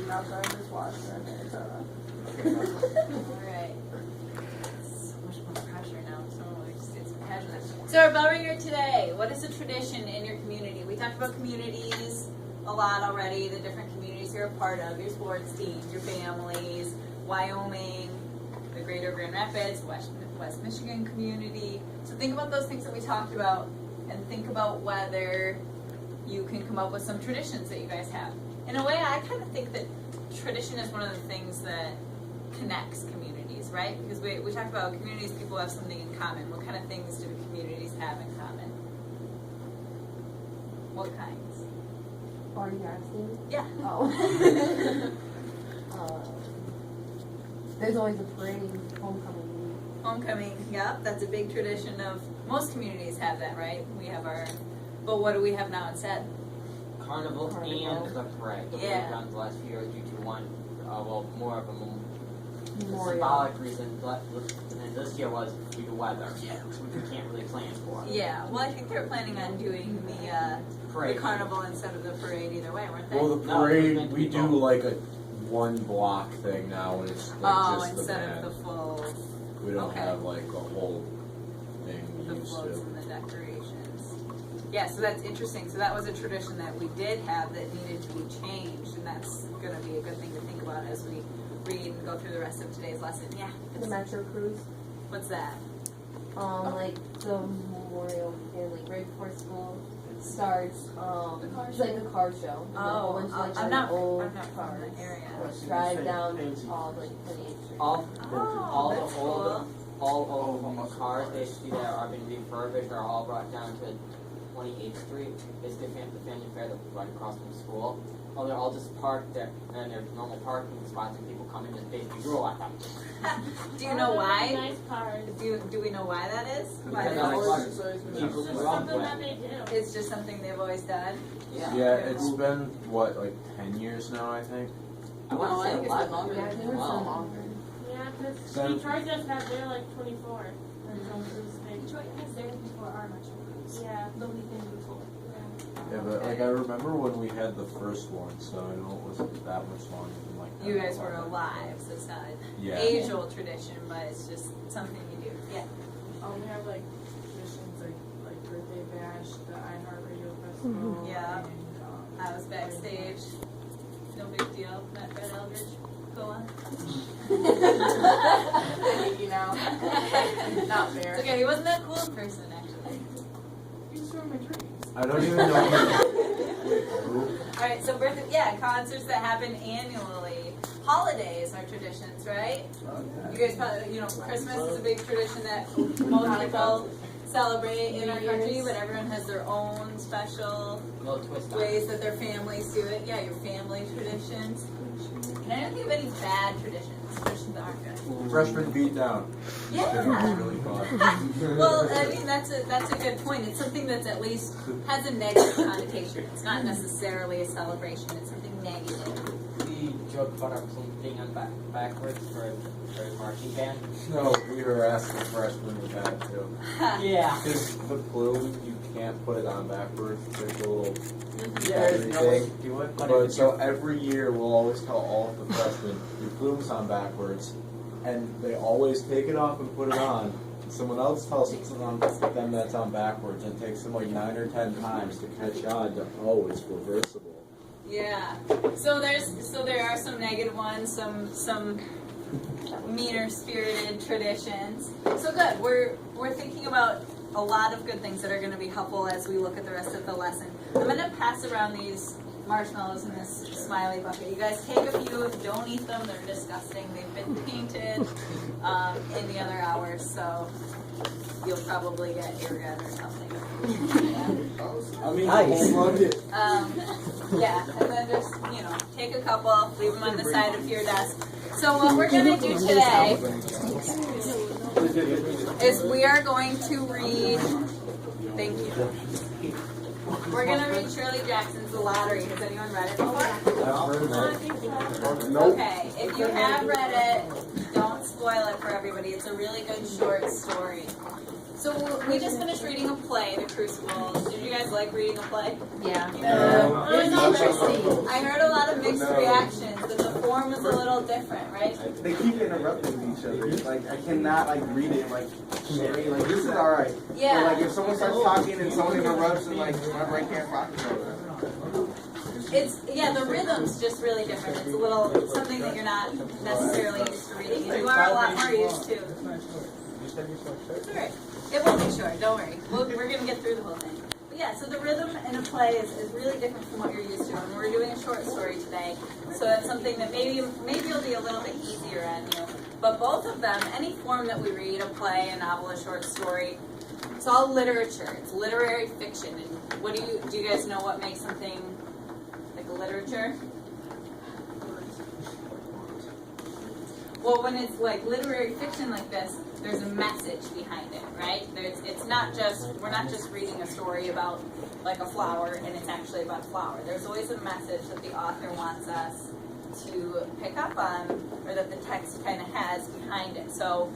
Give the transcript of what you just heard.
clean outside, just wash in there, etc. Alright. So much more pressure now. So we just get some passion. So our bell ringer today, what is a tradition in your community? We talked about communities a lot already, the different communities you're a part of, your sports teams, your families, Wyoming, the greater Grand Rapids, West Michigan community. So think about those things that we talked about and think about whether you can come up with some traditions that you guys have. In a way, I kind of think that tradition is one of the things that connects communities, right? Because we talk about communities, people have something in common. What kind of things do the communities have in common? What kinds? Are you asking? Yeah. Oh. There's always a parade, homecoming. Homecoming, yeah, that's a big tradition of, most communities have that, right? We have our, but what do we have now instead? Carnival and the parade. The Yeah. parade done the last few years due to one, more of a Memorial. symbolic reason, and this year was due to weather, which we can't really plan for. Yeah, well, I think they're planning on doing the Parade. carnival instead of the parade either way, weren't they? Well, the No, it's meant parade, to we be do both. like a one block thing now, and it's like Oh, just the instead band. of the full, We don't okay. have like a whole thing we the used floats to. and the decorations. Yeah, so that's interesting. So that was a tradition that we did have that needed to be changed, and that's going to be a good thing to think about as we read and go through the rest of today's lesson. Yeah. The Metro Cruise. What's that? Like the memorial and like right before school starts. It's like the car show. Oh, Like, I'm not old from cars. that area. Drive down all like 28th Street. All Oh, the that's old, cool. all old cars basically that are being refurbished are all brought down to 28th Street. Basically, the family fair that's right across from school. Oh, they're all just parked there, and they're normal parking spots, and people come in and basically drool at them. Do you know why? Nice cars. Do we know why that is? Why Because they- that's Exercise, what yeah. people It's just grew up something that with. they do. It's just something they've always done. Yeah. Yeah, it's been what, like 10 years now, I think. I want No, to I say think it's 11. been longer. Yeah, they were so Wow. longer. Yeah, because So- Detroit just had their like 24. Or John Cruise thing. Detroit has theirs before our Metro Cruise. Yeah. The weekend before. Yeah, but like I remember when we had the first one, so I know it wasn't that much longer than like. You guys were alive, so it's not an Yeah. age-old tradition, but it's just something you do. Yeah. We have like traditions like birthday bash, the iHeartRadio festival. Yeah. And, I was backstage. No big deal. Met Fred Eldridge. Go on. you know, not It's fair. okay, he wasn't that cool in person, actually. You just ruined my dreams. I don't even know. Wait, who? Alright, so birthday, yeah, concerts that happen annually. Holidays are traditions, right? You guys probably, Christmas is a big tradition that most people celebrate in our country, but everyone has their own special Little twist on it. ways that their families do it. Yeah, your family traditions. And I don't think of any bad traditions. Traditions that aren't good. Freshman beat down. Yeah. It was really fun. Well, I mean that's a good point. It's something that's at least has a negative connotation. It's not necessarily a celebration. It's something negative. We joke about our plume being on backwards for marching band. No, we were asking freshmen with that too. Yeah. Because the plume, you can't put it on backwards. There's a little There's no way thing. to do it, But so every year we'll always tell all of the freshmen, your plume's on backwards. And they always take it off and put it on. Someone else tells them that's on backwards, and it takes them like 9 or 10 times to catch on to, oh, it's reversible. Yeah. So there are some negative ones, some meaner spirited traditions. So good. We're thinking about a lot of good things that are going to be helpful as we look at the rest of the lesson. I'm going to pass around these marshmallows in this smiley bucket. You guys take a few. Don't eat them. They're disgusting. They've been painted in the other hours, so you'll probably get eargun or something. I mean, nice. Yeah, and then just, take a couple, leave them on the side of your desk. So what we're going to do today is we are going to read, thank you. We're going to read Shirley Jackson's The Lottery. Has anyone read it before? I've heard I that. think so. Nope. Okay, if you have read it, don't spoil spoil it for everybody. It's a really good short story. So we just finished reading a play, The Crucible. Did you guys like reading a play? Yeah. It was interesting. I heard a lot of mixed reactions, but the form was a little different, right? They keep interrupting each other. Like I cannot like read it and like Sherry, like this is alright. Yeah. But like if someone starts talking and someone interrupts and like my brain can't focus on that. It's, yeah, the rhythm's just really different. It's a little, it's something that you're not necessarily used to reading, and you are a lot more used to. It's alright. It won't be short, don't worry. We're going to get through the whole thing. But yeah, so the rhythm in a play is really different from what you're used to, and we're doing a short story today. So that's something that maybe will be a little bit easier on you. But both of them, any form that we read, a play, a novel, a short story, it's all literature. It's literary fiction. And what do you guys know what makes something like literature? Well, when it's like literary fiction like this, there's a message behind it, right? It's not just, we're not just reading a story about like a flower and it's actually about a flower. There's always a message that the author wants us to pick up on, or that the text kind of has behind it. So